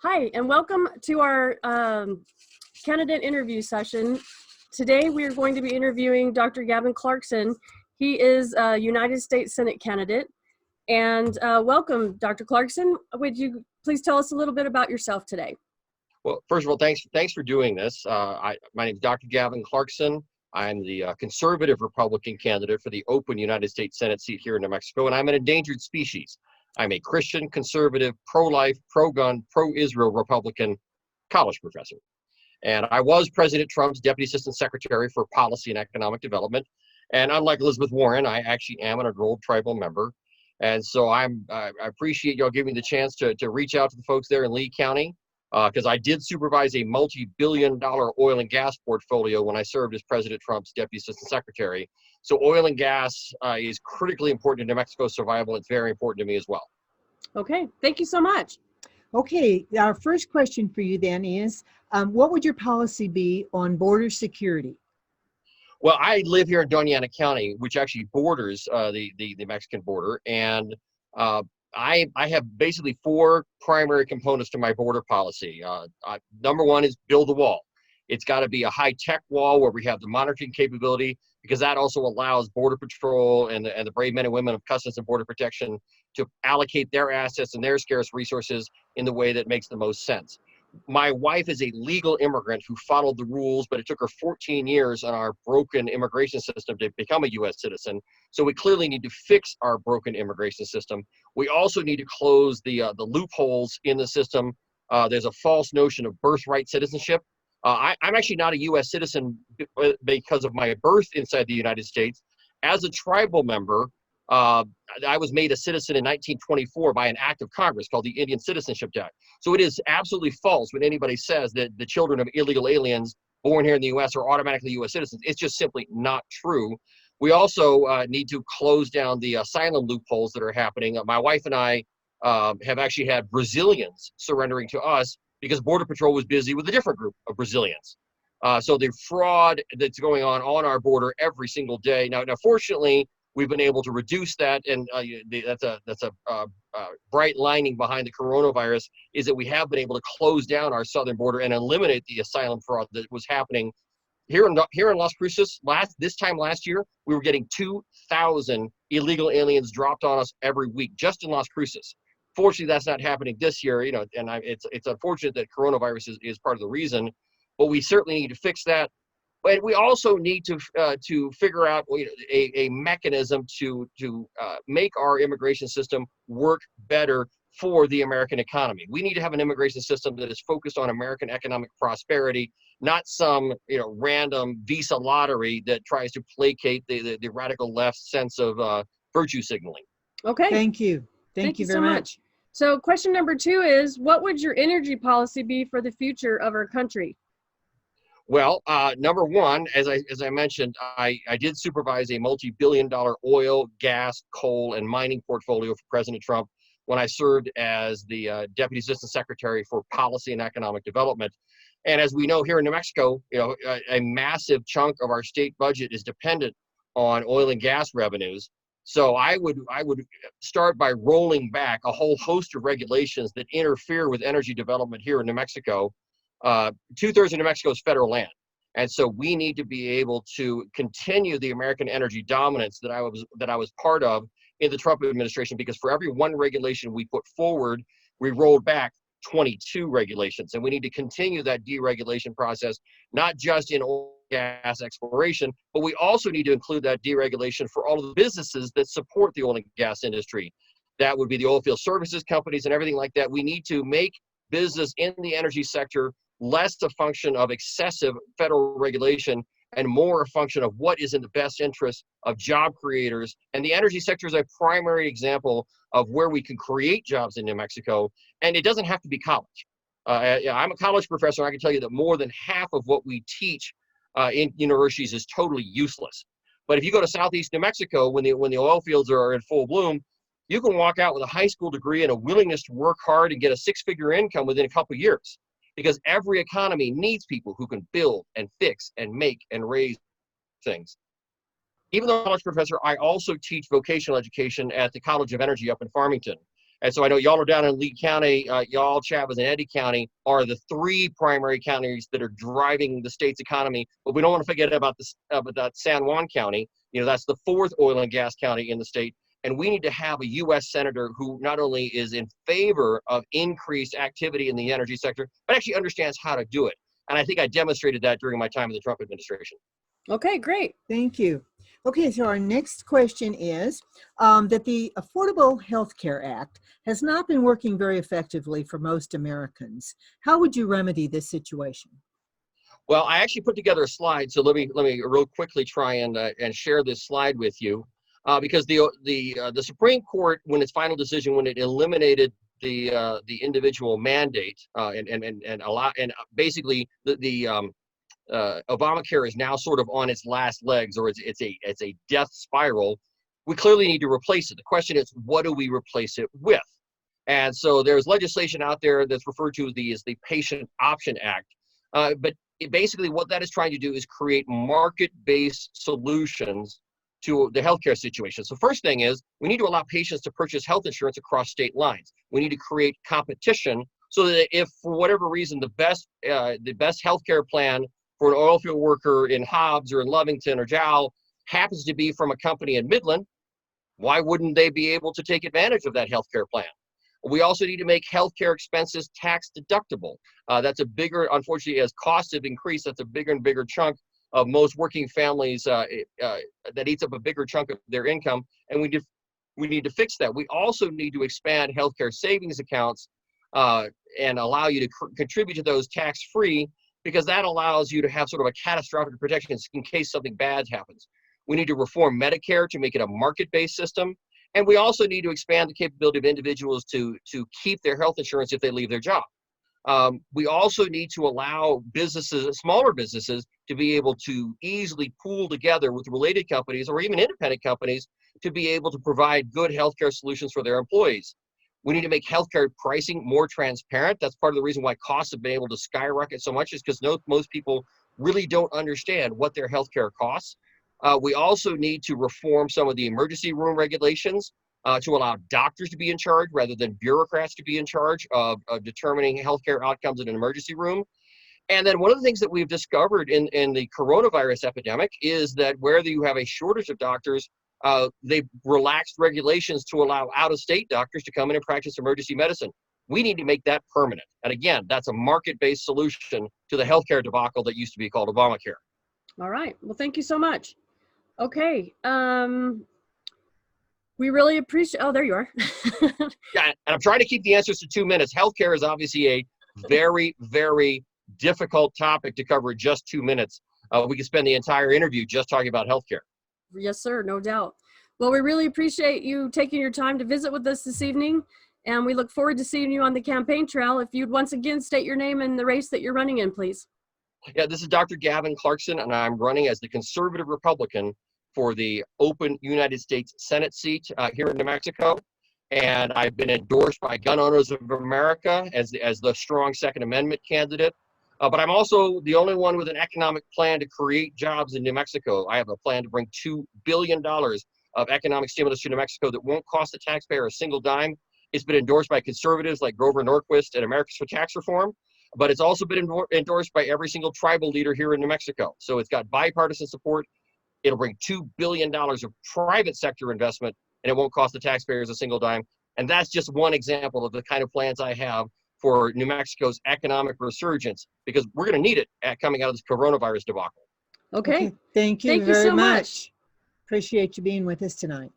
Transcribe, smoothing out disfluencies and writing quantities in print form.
Hi, and welcome to our candidate interview session. Today, we are going to be interviewing Dr. Gavin Clarkson. He is a United States Senate candidate. And welcome, Dr. Clarkson. Would you please tell us a little bit about yourself today? Well, first of all, thanks for doing this. My name is Dr. Gavin Clarkson. I'm the conservative Republican candidate for the open United States Senate seat here in New Mexico, and I'm an endangered species. I'm a Christian, conservative, pro-life, pro-gun, pro-Israel Republican college professor. And I was President Trump's Deputy Assistant Secretary for Policy and Economic Development. And unlike Elizabeth Warren, I actually am an enrolled tribal member. And so I appreciate y'all giving me the chance to reach out to the folks there in Lee County, because I did supervise a multi-billion-dollar oil and gas portfolio when I served as President Trump's Deputy Assistant Secretary. So oil and gas is critically important to New Mexico's survival. It's very important to me as well. Okay, thank you so much. Okay, our first question for you then is, what would your policy be on border security? Well, I live here in Doña Ana County, which actually borders the Mexican border, and I have basically four primary components to my border policy. Number one is build the wall. It's got to be a high-tech wall where we have the monitoring capability, because that also allows Border Patrol and the brave men and women of Customs and Border Protection to allocate their assets and their scarce resources in the way that makes the most sense. My wife is a legal immigrant who followed the rules, but it took her 14 years on our broken immigration system to become a U.S. citizen. So we clearly need to fix our broken immigration system. We also need to close the loopholes in the system. There's a false notion of birthright citizenship. I'm actually not a U.S. citizen because of my birth inside the United States. As a tribal member, I was made a citizen in 1924 by an act of Congress called the Indian Citizenship Act. So it is absolutely false when anybody says that the children of illegal aliens born here in the U.S. are automatically U.S. citizens. It's just simply not true. We also need to close down the asylum loopholes that are happening. My wife and I have actually had Brazilians surrendering to us because Border Patrol was busy with a different group of Brazilians. So the fraud that's going on our border every single day. Now, fortunately, we've been able to reduce that, and that's a bright lining behind the coronavirus, is that we have been able to close down our southern border and eliminate the asylum fraud that was happening here in Las Cruces. This time last year, we were getting 2,000 illegal aliens dropped on us every week just in Las Cruces. Fortunately, that's not happening this year, and it's unfortunate that coronavirus is part of the reason, but we certainly need to fix that. But we also need to figure out a mechanism to make our immigration system work better for the American economy. We need to have an immigration system that is focused on American economic prosperity, not some random visa lottery that tries to placate the radical left's sense of virtue signaling. Okay. Thank you. Thank you very much. So question number 2 is, what would your energy policy be for the future of our country? Well, number one, as I mentioned, I did supervise a multi-billion-dollar oil, gas, coal, and mining portfolio for President Trump when I served as the Deputy Assistant Secretary for Policy and Economic Development. And as we know here in New Mexico, a massive chunk of our state budget is dependent on oil and gas revenues. So I would start by rolling back a whole host of regulations that interfere with energy development here in New Mexico. 2/3 of New Mexico is federal land. And so we need to be able to continue the American energy dominance that I was part of in the Trump administration, because for every one regulation we put forward, we rolled back 22 regulations. And we need to continue that deregulation process, not just in oil and gas exploration, but we also need to include that deregulation for all of the businesses that support the oil and gas industry. That would be the oil field services companies and everything like that. We need to make business in the energy sector less a function of excessive federal regulation and more a function of what is in the best interest of job creators. And the energy sector is a primary example of where we can create jobs in New Mexico. And it doesn't have to be college. I'm a college professor. And I can tell you that more than half of what we teach in universities is totally useless. But if you go to Southeast New Mexico, when the oil fields are in full bloom, you can walk out with a high school degree and a willingness to work hard and get a 6-figure income within a couple of years. Because every economy needs people who can build and fix and make and raise things. Even though I'm a college professor, I also teach vocational education at the College of Energy up in Farmington. And so I know y'all are down in Lee County, y'all, Chavez, and Eddy County are the three primary counties that are driving the state's economy. But we don't want to forget about that San Juan County. You know, that's the fourth oil and gas county in the state. And we need to have a U.S. senator who not only is in favor of increased activity in the energy sector, but actually understands how to do it. And I think I demonstrated that during my time in the Trump administration. Okay, great. Thank you. Okay, so our next question is that the Affordable Health Care Act has not been working very effectively for most Americans. How would you remedy this situation? Well, I actually put together a slide, so let me real quickly try and share this slide with you, because the Supreme Court, when its final decision, when it eliminated the individual mandate and basically the Obamacare is now sort of on its last legs, or it's a death spiral. We clearly need to replace it. The question is, what do we replace it with? And so there's legislation out there that's referred to as the Patient Option Act. But basically what that is trying to do is create market-based solutions to the healthcare situation. So first thing is, we need to allow patients to purchase health insurance across state lines. We need to create competition so that if for whatever reason the best healthcare plan for an oil field worker in Hobbs or in Lovington or Jowl happens to be from a company in Midland, why wouldn't they be able to take advantage of that healthcare plan? We also need to make healthcare expenses tax deductible. That's a bigger, unfortunately, as costs have increased, that's a bigger and bigger chunk of most working families that eats up a bigger chunk of their income, and we need to fix that. We also need to expand healthcare savings accounts and allow you to contribute to those tax-free, because that allows you to have sort of a catastrophic protection in case something bad happens. We need to reform Medicare to make it a market-based system. And we also need to expand the capability of individuals to keep their health insurance if they leave their job. We also need to allow businesses, smaller businesses, to be able to easily pool together with related companies or even independent companies to be able to provide good healthcare solutions for their employees. We need to make healthcare pricing more transparent. That's part of the reason why costs have been able to skyrocket so much, is because most people really don't understand what their healthcare costs. We also need to reform some of the emergency room regulations to allow doctors to be in charge rather than bureaucrats to be in charge of determining healthcare outcomes in an emergency room. And then one of the things that we've discovered in the coronavirus epidemic is that whether you have a shortage of doctors, they've relaxed regulations to allow out-of-state doctors to come in and practice emergency medicine. We need to make that permanent. And again, that's a market-based solution to the healthcare debacle that used to be called Obamacare. All right. Well, thank you so much. Okay. We really appreciate, oh, there you are. Yeah, and I'm trying to keep the answers to 2 minutes. Healthcare is obviously a very, very difficult topic to cover in just 2 minutes. We could spend the entire interview just talking about healthcare. Yes, sir. No doubt. Well, we really appreciate you taking your time to visit with us this evening, and we look forward to seeing you on the campaign trail. If you'd once again state your name and the race that you're running in, please. Yeah, this is Dr. Gavin Clarkson, and I'm running as the conservative Republican for the open United States Senate seat here in New Mexico. And I've been endorsed by Gun Owners of America as the strong Second Amendment candidate. But I'm also the only one with an economic plan to create jobs in New Mexico. I have a plan to bring $2 billion of economic stimulus to New Mexico that won't cost the taxpayer a single dime. It's been endorsed by conservatives like Grover Norquist and Americans for Tax Reform, but it's also been endorsed by every single tribal leader here in New Mexico. So it's got bipartisan support. It'll bring $2 billion of private sector investment, and it won't cost the taxpayers a single dime. And that's just one example of the kind of plans I have for New Mexico's economic resurgence, because we're going to need it coming out of this coronavirus debacle. Okay. Thank you Thank you very so much. much. Appreciate you being with us tonight.